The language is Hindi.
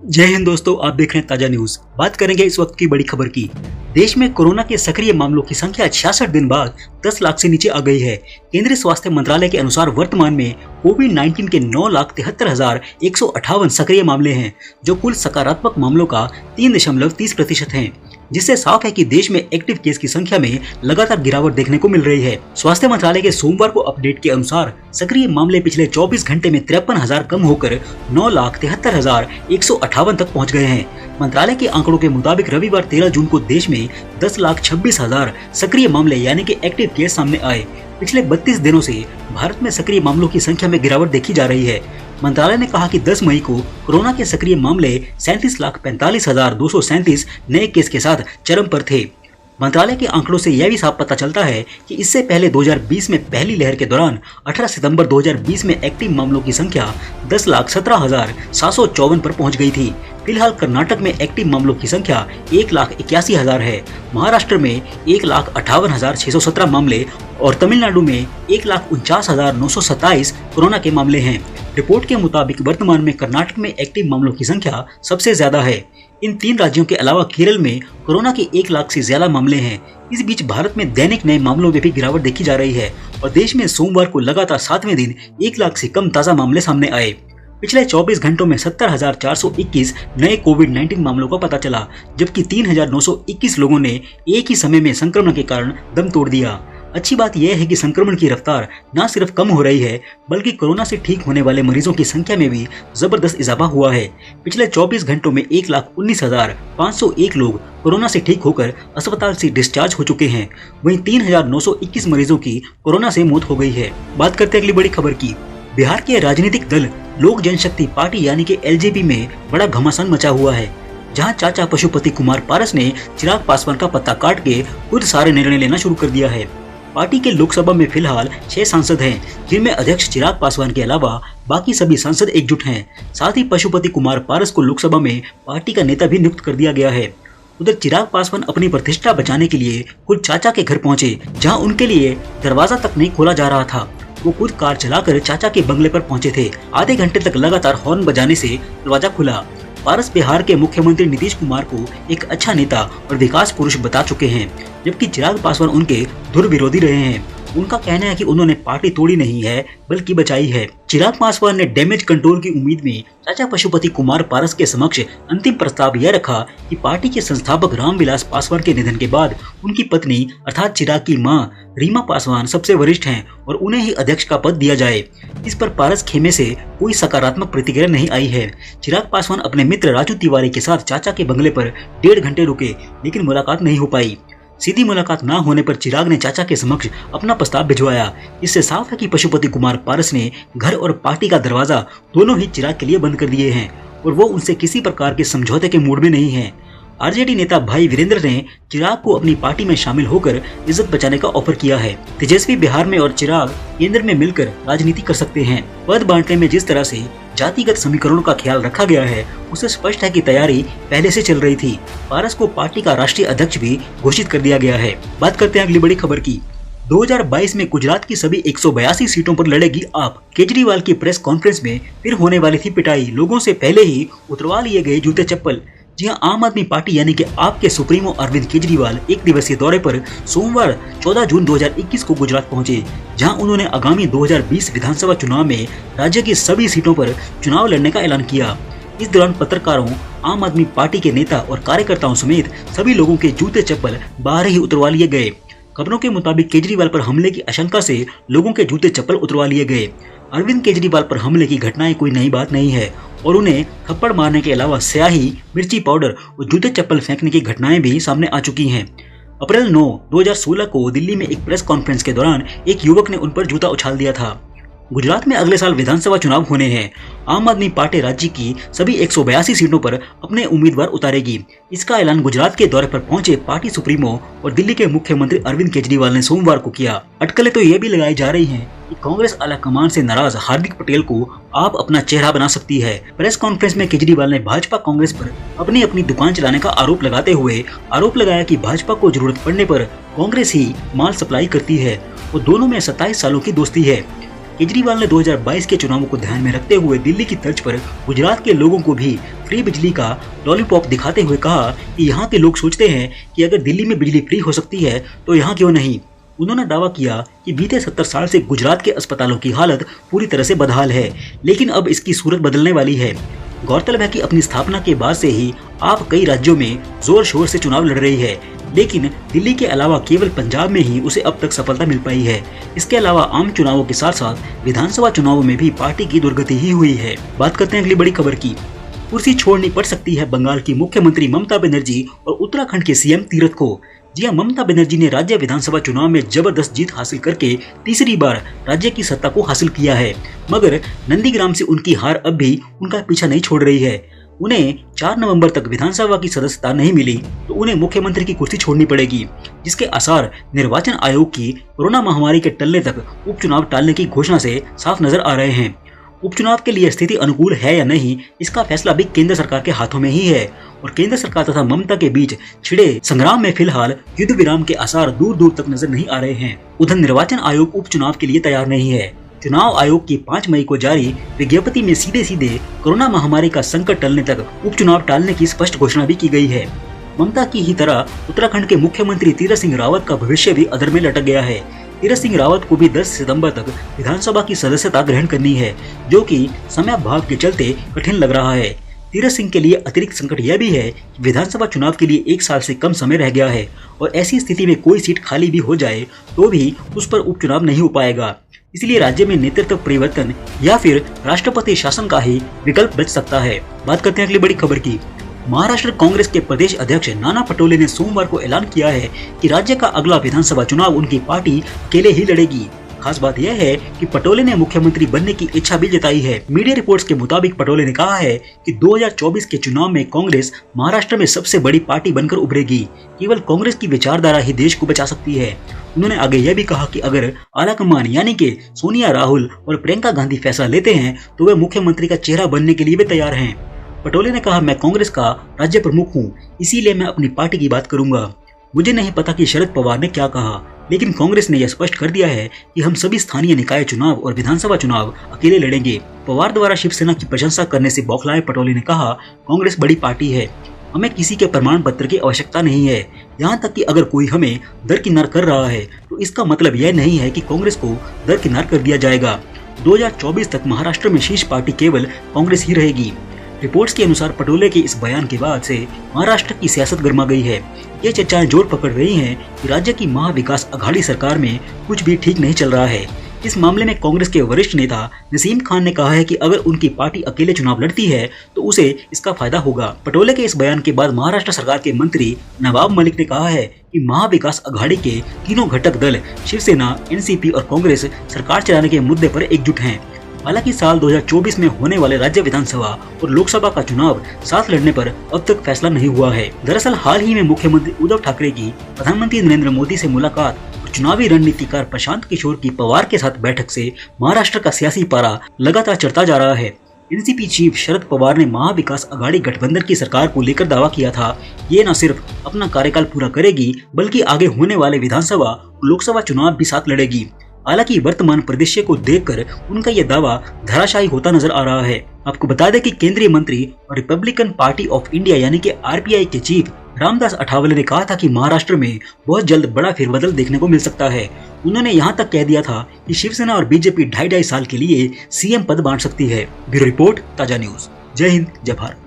जय हिंद दोस्तों, आप देख रहे हैं ताजा न्यूज। बात करेंगे इस वक्त की बड़ी खबर की। देश में कोरोना के सक्रिय मामलों की संख्या 66 दिन बाद 10 लाख से नीचे आ गई है। केंद्रीय स्वास्थ्य मंत्रालय के अनुसार वर्तमान में कोविड-19 के 9,73,158 सक्रिय मामले हैं, जो कुल सकारात्मक मामलों का 3.30% हैं, जिससे साफ है कि देश में एक्टिव केस की संख्या में लगातार गिरावट देखने को मिल रही है। स्वास्थ्य मंत्रालय के सोमवार को अपडेट के अनुसार सक्रिय मामले पिछले 24 घंटे में 53,000 कम होकर 9,73,158 तक पहुंच गए हैं। मंत्रालय के आंकड़ों के मुताबिक रविवार 13 जून को देश में 10,26,000 सक्रिय मामले यानी कि एक्टिव केस सामने आए। पिछले 32 दिनों से भारत में सक्रिय मामलों की संख्या में गिरावट देखी जा रही है। मंत्रालय ने कहा कि 10 मई को कोरोना के सक्रिय मामले 37,45,237 नए केस के साथ चरम पर थे। मंत्रालय के आंकड़ों से यह भी साफ पता चलता है कि इससे पहले 2020 में पहली लहर के दौरान 18 सितंबर 2020 में एक्टिव मामलों की संख्या 10,17,754 पर पहुंच गई थी। फिलहाल कर्नाटक में एक्टिव मामलों की संख्या 1,81,000 है। महाराष्ट्र में 1,58,617 मामले और तमिलनाडु में 1,49,927 कोरोना के मामले हैं। रिपोर्ट के मुताबिक वर्तमान में कर्नाटक में एक्टिव मामलों की संख्या सबसे ज्यादा है। इन 3 राज्यों के अलावा केरल में कोरोना के 1 लाख से ज्यादा मामले हैं। इस बीच भारत में दैनिक नए मामलों में भी गिरावट देखी जा रही है और देश में सोमवार को लगातार 7वें दिन 1 लाख से कम ताजा मामले सामने आए। पिछले 24 घंटों में 70,421 नए कोविड-19 मामलों का पता चला, जबकि 3,921 लोगों ने एक ही समय में संक्रमण के कारण दम तोड़ दिया। अच्छी बात यह है कि संक्रमण की रफ्तार न सिर्फ कम हो रही है, बल्कि कोरोना से ठीक होने वाले मरीजों की संख्या में भी जबरदस्त इजाफा हुआ है। पिछले 24 घंटों में 1,19,501 लोग कोरोना से ठीक होकर अस्पताल से डिस्चार्ज हो चुके हैं। वहीं 3,921 मरीजों की कोरोना से मौत हो गई है। बात करते हैं अगली बड़ी खबर की। बिहार के राजनीतिक दल लोक जनशक्ति पार्टी यानी कि एलजेपी में बड़ा घमासान मचा हुआ है, जहां चाचा पशुपति कुमार पारस ने चिराग पासवान का पत्ता काट के खुद सारे निर्णय लेना शुरू कर दिया है। पार्टी के लोकसभा में फिलहाल 6 सांसद हैं, जिनमें अध्यक्ष चिराग पासवान के अलावा बाकी सभी सांसद एकजुट हैं। साथ ही पशुपति कुमार पारस को लोकसभा में पार्टी का नेता भी नियुक्त कर दिया गया है। उधर चिराग पासवान अपनी प्रतिष्ठा बचाने के लिए खुद चाचा के घर पहुंचे, जहां उनके लिए दरवाजा तक नहीं खोला जा रहा था। वो खुद कार चलाकर चाचा के बंगले पर पहुंचे थे। आधे घंटे तक लगातार हॉर्न बजाने से दरवाजा खुला। पारस बिहार के मुख्यमंत्री नीतीश कुमार को एक अच्छा नेता और विकास पुरुष बता चुके हैं, जबकि चिराग पासवान उनके धुर विरोधी रहे हैं। उनका कहना है कि उन्होंने पार्टी तोड़ी नहीं है, बल्कि बचाई है। चिराग पासवान ने डैमेज कंट्रोल की उम्मीद में चाचा पशुपति कुमार पारस के समक्ष अंतिम प्रस्ताव यह रखा कि पार्टी के संस्थापक रामविलास पासवान के निधन के बाद उनकी पत्नी अर्थात चिराग की मां रीमा पासवान सबसे वरिष्ठ हैं और उन्हें ही अध्यक्ष का पद दिया जाए। इस पर पारस खेमे से कोई सकारात्मक प्रतिक्रिया नहीं आई है। चिराग पासवान अपने मित्र राजू तिवारी के साथ चाचा के बंगले पर 1.5 घंटे रुके, लेकिन मुलाकात नहीं हो पाई। सीधी मुलाकात न होने पर चिराग ने चाचा के समक्ष अपना प्रस्ताव भिजवाया। इससे साफ है कि पशुपति कुमार पारस ने घर और पार्टी का दरवाजा दोनों ही चिराग के लिए बंद कर दिए हैं और वो उनसे किसी प्रकार के समझौते के मूड में नहीं है। आरजेडी नेता भाई वीरेंद्र ने चिराग को अपनी पार्टी में शामिल होकर इज्जत बचाने का ऑफर किया है। तेजस्वी बिहार में और चिराग केंद्र में मिलकर राजनीति कर सकते हैं। पद बांटने में जिस तरह से जातिगत समीकरणों का ख्याल रखा गया है, उससे स्पष्ट है कि तैयारी पहले से चल रही थी। पारस को पार्टी का राष्ट्रीय अध्यक्ष भी घोषित कर दिया गया है। बात करते हैं अगली बड़ी खबर की। 2022 में गुजरात की सभी 182 सीटों पर लड़ेगी आप। केजरीवाल की प्रेस कॉन्फ्रेंस में फिर होने वाली थी पिटाई। लोगों से पहले ही उतरवा लिए गए जूते चप्पल। जी हां, आम आदमी पार्टी यानी कि आप के सुप्रीमो अरविंद केजरीवाल 1 दिवसीय दौरे पर सोमवार 14 जून 2021 को गुजरात पहुंचे, जहां उन्होंने आगामी 2020 विधानसभा चुनाव में राज्य की सभी सीटों पर चुनाव लड़ने का ऐलान किया। इस दौरान पत्रकारों, आम आदमी पार्टी के नेता और कार्यकर्ताओं समेत सभी लोगों के जूते चप्पल बाहर ही उतरवा लिए गए। खबरों के मुताबिक केजरीवाल पर हमले की आशंका से लोगों के जूते चप्पल उतरवा लिए गए। अरविंद केजरीवाल पर हमले की घटनाएं कोई नई बात नहीं है और उन्हें थप्पड़ मारने के अलावा स्याही, मिर्ची पाउडर और जूते चप्पल फेंकने की घटनाएं भी सामने आ चुकी हैं। अप्रैल 9, 2016 को दिल्ली में एक प्रेस कॉन्फ्रेंस के दौरान एक युवक ने उन पर जूता उछाल दिया था। गुजरात में अगले साल विधानसभा चुनाव होने हैं। आम आदमी पार्टी राज्य की सभी 182 सीटों पर अपने उम्मीदवार उतारेगी। इसका ऐलान गुजरात के दौरे पर पहुंचे पार्टी सुप्रीमो और दिल्ली के मुख्यमंत्री अरविंद केजरीवाल ने सोमवार को किया। अटकलें तो ये भी लगाई जा रही हैं कि कांग्रेस आलाकमान से नाराज हार्दिक पटेल को आप अपना चेहरा बना सकती है। प्रेस कॉन्फ्रेंस में केजरीवाल ने भाजपा कांग्रेस पर अपनी अपनी दुकान चलाने का आरोप लगाते हुए आरोप लगाया कि भाजपा को जरूरत पड़ने पर कांग्रेस ही माल सप्लाई करती है और दोनों में 27 सालों की दोस्ती है। केजरीवाल ने 2022 के चुनावों को ध्यान में रखते हुए दिल्ली की तर्ज पर गुजरात के लोगों को भी फ्री बिजली का लॉलीपॉप दिखाते हुए कहा कि यहाँ के लोग सोचते हैं कि अगर दिल्ली में बिजली फ्री हो सकती है तो यहाँ क्यों नहीं। उन्होंने दावा किया कि बीते 70 साल से गुजरात के अस्पतालों की हालत पूरी तरह से बदहाल है, लेकिन अब इसकी सूरत बदलने वाली है। गौरतलब है कि अपनी स्थापना के बाद से ही आप कई राज्यों में जोर शोर से चुनाव लड़ रही है, लेकिन दिल्ली के अलावा केवल पंजाब में ही उसे अब तक सफलता मिल पाई है। इसके अलावा आम चुनावों के साथ साथ विधानसभा चुनावों में भी पार्टी की दुर्गति ही हुई है। बात करते हैं अगली बड़ी खबर की। कुर्सी छोड़नी पड़ सकती है बंगाल की मुख्यमंत्री ममता बनर्जी और उत्तराखंड के सीएम तीरथ को। जी हां, ममता बनर्जी ने राज्य विधानसभा चुनाव में जबरदस्त जीत हासिल करके तीसरी बार राज्य की सत्ता को हासिल किया है, मगर नंदीग्राम से उनकी हार अब भी उनका पीछा नहीं छोड़ रही है। उन्हें 4 नवंबर तक विधानसभा की सदस्यता नहीं मिली तो उन्हें मुख्यमंत्री की कुर्सी छोड़नी पड़ेगी, जिसके आसार निर्वाचन आयोग की कोरोना महामारी के टलने तक उपचुनाव टालने की घोषणा से साफ नजर आ रहे हैं। उपचुनाव के लिए स्थिति अनुकूल है या नहीं, इसका फैसला भी केंद्र सरकार के हाथों में ही है और केंद्र सरकार तथा ममता के बीच छिड़े संग्राम में फिलहाल युद्ध विराम के आसार दूर दूर तक नजर नहीं आ रहे हैं। उधर निर्वाचन आयोग उपचुनाव के लिए तैयार नहीं है। चुनाव आयोग की 5 मई को जारी विज्ञप्ति में सीधे सीधे कोरोना महामारी का संकट टलने तक उपचुनाव टालने की स्पष्ट घोषणा भी की गई है। ममता की ही तरह उत्तराखंड के मुख्यमंत्री तीरथ सिंह रावत का भविष्य भी अधर में लटक गया है। तीरथ सिंह रावत को भी 10 सितंबर तक विधानसभा की सदस्यता ग्रहण करनी है, जो कि समयाभाव के चलते कठिन लग रहा है। तीरथ सिंह के लिए अतिरिक्त संकट यह भी है कि विधानसभा चुनाव के लिए 1 साल से कम समय रह गया है और ऐसी स्थिति में कोई सीट खाली भी हो जाए तो भी उस पर उपचुनाव नहीं हो पाएगा। इसलिए राज्य में नेतृत्व परिवर्तन या फिर राष्ट्रपति शासन का ही विकल्प बच सकता है। बात करते हैं अगली बड़ी खबर की। महाराष्ट्र कांग्रेस के प्रदेश अध्यक्ष नाना पटोले ने सोमवार को ऐलान किया है कि राज्य का अगला विधानसभा चुनाव उनकी पार्टी अकेले ही लड़ेगी। खास बात यह है कि पटोले ने मुख्यमंत्री बनने की इच्छा भी जताई है। मीडिया रिपोर्ट्स के मुताबिक पटोले ने कहा है कि 2024 के चुनाव में कांग्रेस महाराष्ट्र में सबसे बड़ी पार्टी बनकर उभरेगी। केवल कांग्रेस की विचारधारा ही देश को बचा सकती है। उन्होंने आगे यह भी कहा कि अगर आलाकमान यानी कि सोनिया, राहुल और प्रियंका गांधी फैसला लेते हैं तो वे मुख्यमंत्री का चेहरा बनने के लिए भी तैयार हैं। पटोले ने कहा, मैं कांग्रेस का राज्य प्रमुख हूं, इसीलिए मैं अपनी पार्टी की बात करूंगा। मुझे नहीं पता कि शरद पवार ने क्या कहा, लेकिन कांग्रेस ने यह स्पष्ट कर दिया है कि हम सभी स्थानीय निकाय चुनाव और विधानसभा चुनाव अकेले लड़ेंगे। पवार द्वारा शिवसेना की प्रशंसा करने से बौखलाए पटोले ने कहा, कांग्रेस बड़ी पार्टी है, हमें किसी के प्रमाण पत्र की आवश्यकता नहीं है। यहाँ तक कि अगर कोई हमें दरकिनार कर रहा है तो इसका मतलब यह नहीं है कि कांग्रेस को दरकिनार कर दिया जाएगा। 2024 तक महाराष्ट्र में शीर्ष पार्टी केवल कांग्रेस ही रहेगी। रिपोर्ट्स के अनुसार पटोले के इस बयान के बाद से महाराष्ट्र की सियासत गर्मा गई है। ये चर्चाएं जोर पकड़ रही हैं कि राज्य की महाविकास अघाड़ी सरकार में कुछ भी ठीक नहीं चल रहा है। इस मामले में कांग्रेस के वरिष्ठ नेता नसीम खान ने कहा है कि अगर उनकी पार्टी अकेले चुनाव लड़ती है तो उसे इसका फायदा होगा। पटोले के इस बयान के बाद महाराष्ट्र सरकार के मंत्री नवाब मलिक ने कहा है कि महाविकास अघाड़ी के तीनों घटक दल शिवसेना, एनसीपी और कांग्रेस सरकार चलाने के मुद्दे पर एकजुट हैं। हालांकि साल 2024 में होने वाले राज्य विधानसभा और लोकसभा का चुनाव साथ लड़ने पर अब तक फैसला नहीं हुआ है। दरअसल हाल ही में मुख्यमंत्री उद्धव ठाकरे की प्रधानमंत्री नरेंद्र मोदी से मुलाकात और चुनावी रणनीतिकार प्रशांत किशोर की पवार के साथ बैठक से महाराष्ट्र का सियासी पारा लगातार चढ़ता जा रहा है। एनसीपी चीफ शरद पवार ने महाविकास अघाड़ी गठबंधन की सरकार को लेकर दावा किया था, ये न सिर्फ अपना कार्यकाल पूरा करेगी बल्कि आगे होने वाले विधानसभा और लोकसभा चुनाव भी साथ लड़ेगी। हालांकि वर्तमान परिदृश्य को देखकर उनका यह दावा धराशायी होता नजर आ रहा है। आपको बता दें कि केंद्रीय मंत्री और रिपब्लिकन पार्टी ऑफ इंडिया यानी कि आरपीआई के चीफ रामदास अठावले ने कहा था कि महाराष्ट्र में बहुत जल्द बड़ा फेरबदल देखने को मिल सकता है। उन्होंने यहाँ तक कह दिया था कि शिवसेना और बीजेपी 2.5 साल के लिए सीएम पद बांट सकती है। ब्यूरो रिपोर्ट, ताजा न्यूज। जय हिंद, जय भारत।